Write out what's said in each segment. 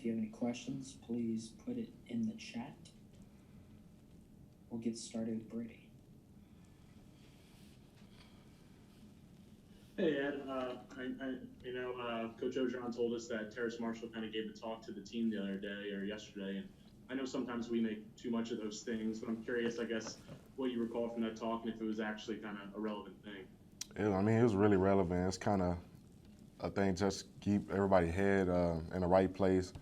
If you have any questions, please put it in the chat. We'll get started with Brady. Hey, Ed. Coach Ogeron told us that Terrace Marshall kind of gave the talk to the team the other day or yesterday, and I know sometimes we make too much of those things, but I'm curious, I guess, what you recall from that talk and if it was actually kind of a relevant thing. Yeah, I mean, it was really relevant. It's kind of a thing just keep everybody's head in the right place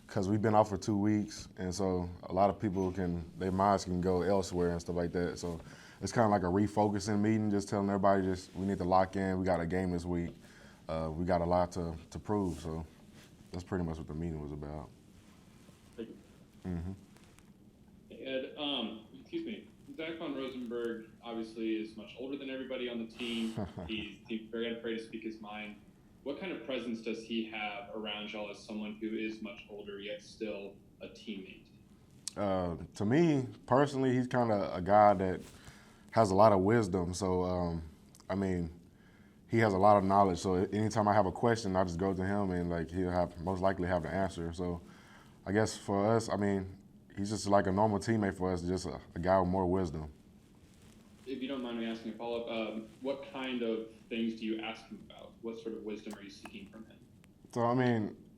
because we've been out for 2 weeks, and so a lot of people their minds can go elsewhere and stuff like that. So it's kind of like a refocusing meeting, just telling everybody we need to lock in. We got a game this week. We got a lot to prove. So that's pretty much what the meeting was about. Thank you. Mm-hmm. Hey, Ed, excuse me. Zach Von Rosenberg obviously is much older than everybody on the team. He's very unafraid to speak his mind. What kind of presence does he have around y'all as someone who is much older yet still a teammate? To me, personally, he's kind of a guy that has a lot of wisdom. So, he has a lot of knowledge. So anytime I have a question, I just go to him and he'll most likely have the answer. So I guess for us, he's just like a normal teammate for us, just a guy with more wisdom. If you don't mind me asking a follow-up, what kind of things do you ask him about? What sort of wisdom are you seeking from him? So,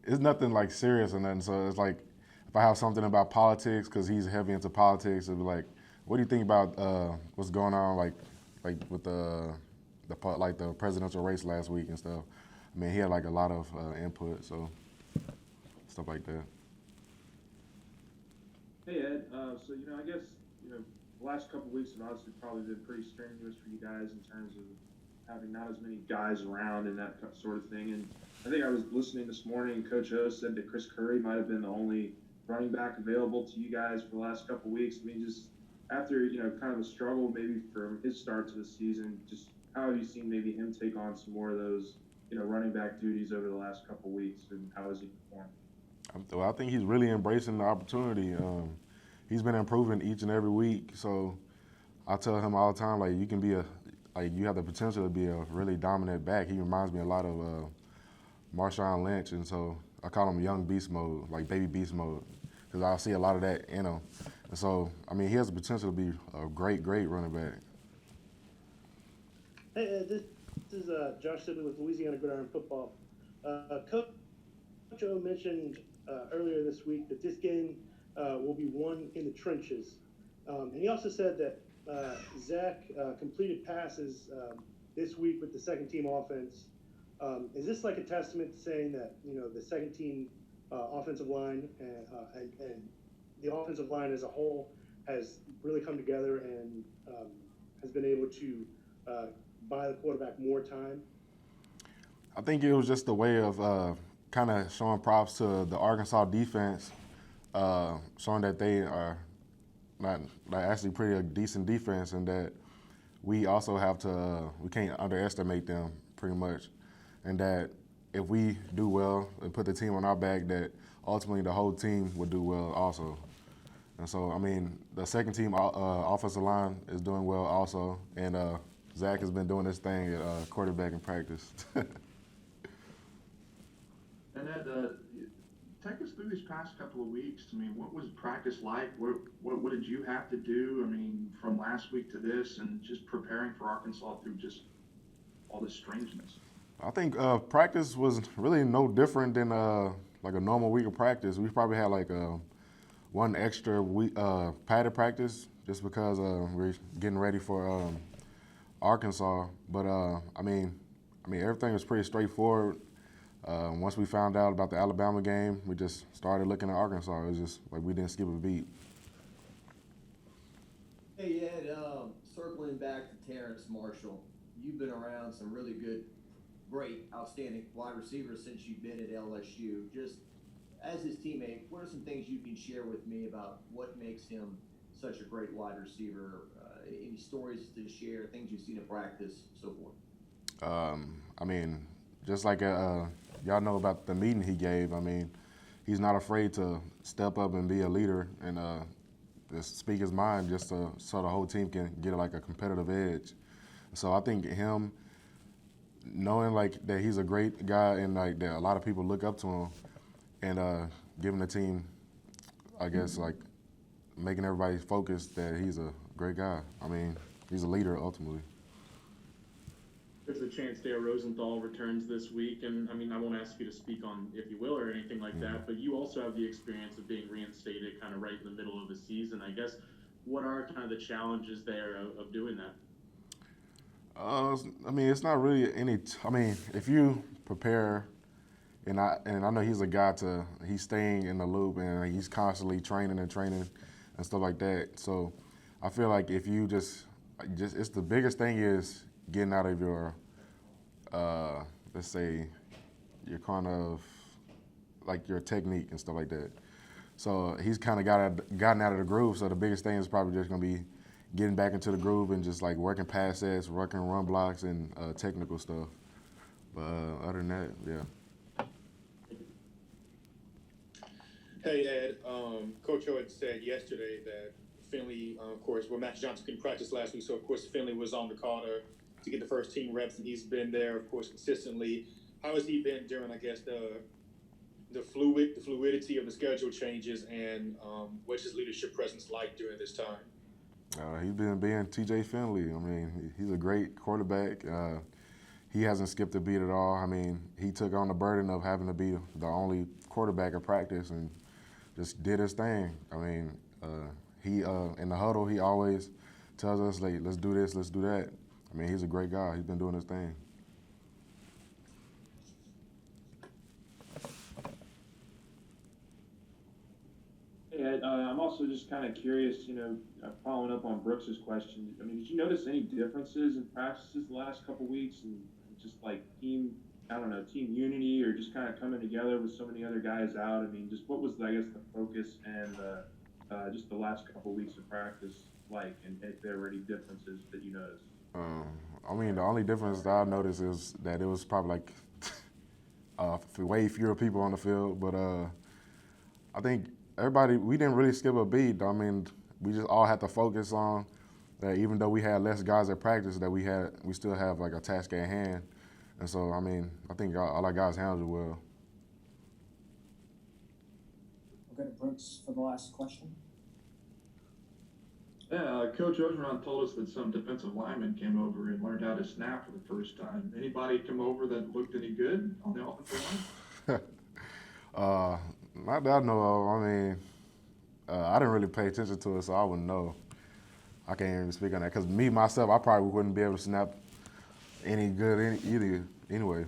it's nothing like serious or nothing. So it's like if I have something about politics, because he's heavy into politics, it'll be like, what do you think about what's going on like with the presidential race last week and stuff? He had a lot of input, so stuff like that. Hey, Ed. I guess, the last couple of weeks have obviously probably been pretty strenuous for you guys in terms of having not as many guys around and that sort of thing. And I think I was listening this morning, Coach O said that Chris Curry might have been the only running back available to you guys for the last couple of weeks. Just after, kind of a struggle maybe from his start to the season, just how have you seen maybe him take on some more of those, running back duties over the last couple of weeks, and how has he performed? Well, I think he's really embracing the opportunity. He's been improving each and every week. So I tell him all the time, you can be you have the potential to be a really dominant back. He reminds me a lot of Marshawn Lynch, and so I call him young beast mode, like baby beast mode, because I see a lot of that in him. And so, he has the potential to be a great, great running back. Hey, this is Josh Sibley with Louisiana Gridiron Football. Coach O mentioned earlier this week that this game will be won in the trenches. And he also said that Zach completed passes this week with the second team offense. Is this like a testament to saying that, the second team offensive line and the offensive line as a whole has really come together and has been able to buy the quarterback more time? I think it was just a way of kind of showing props to the Arkansas defense, showing that they are not actually pretty decent defense, and that we also have to we can't underestimate them pretty much, and that if we do well and put the team on our back, that ultimately the whole team would do well also. And so, the second team offensive line is doing well also, and Zach has been doing this thing at quarterback in practice. And Ed, take us through these past couple of weeks. What was practice like? What did you have to do? From last week to this, and just preparing for Arkansas through just all this strangeness. I think practice was really no different than a normal week of practice. We probably had one extra week padded practice just because we're getting ready for Arkansas. But everything was pretty straightforward. Once we found out about the Alabama game, we just started looking at Arkansas. It was just we didn't skip a beat. Hey, Ed, circling back to Terrace Marshall, you've been around some really good, great, outstanding wide receivers since you've been at LSU. Just as his teammate, what are some things you can share with me about what makes him such a great wide receiver? Any stories to share, things you've seen in practice, so forth? Just like y'all know about the meeting he gave, he's not afraid to step up and be a leader and just speak his mind just so the whole team can get a competitive edge. So I think him knowing that he's a great guy and that a lot of people look up to him, and giving the team, I guess, like making everybody focus that he's a great guy. I mean, he's a leader ultimately. There's a chance Dale Rosenthal returns this week, and I mean, I won't ask you to speak on if you will or anything like that, but you also have the experience of being reinstated kind of right in the middle of the season. I guess, what are kind of the challenges there of doing that? I mean, it's not really any. I mean, if you prepare, and I know he's a guy he's staying in the loop and he's constantly training and stuff like that. So I feel like if you just it's the biggest thing is getting out of your, let's say, your kind of like your technique and stuff like that. So he's kind of gotten out of the groove. So the biggest thing is probably just gonna be getting back into the groove and just like working pass sets, working run blocks and technical stuff. But other than that, yeah. Hey Ed, Coach O had said yesterday that Finley, of course, Max Johnson couldn't practice last week, so of course Finley was on the call to get the first team reps, and he's been there, of course, consistently. How has he been during, I guess, the fluidity of the schedule changes, and what's his leadership presence like during this time? He's been being TJ Finley. I mean, he's a great quarterback. He hasn't skipped a beat at all. I mean, he took on the burden of having to be the only quarterback at practice and just did his thing. I mean, he in the huddle, he always tells us, like, let's do this, let's do that. I mean, he's a great guy. He's been doing his thing. Hey, Ed, I'm also just kind of curious, following up on Brooks's question. I mean, did you notice any differences in practices the last couple weeks and just like team unity or just kind of coming together with so many other guys out? I mean, just what was, I guess, the focus and just the last couple weeks of practice like, and if there were any differences that you noticed? I mean, the only difference that I noticed is that it was probably like way fewer people on the field, but I think we didn't really skip a beat. I mean, we just all had to focus on that. Even though we had less guys at practice, that we still have like a task at hand. And so, I mean, I think all our guys handled it well. We'll go to Brooks for the last question. Yeah, Coach Ogeron told us that some defensive linemen came over and learned how to snap for the first time. Anybody come over that looked any good on the offensive line? Not that I know of. I mean, I didn't really pay attention to it, so I wouldn't know. I can't even speak on that because myself, I probably wouldn't be able to snap any good either anyway.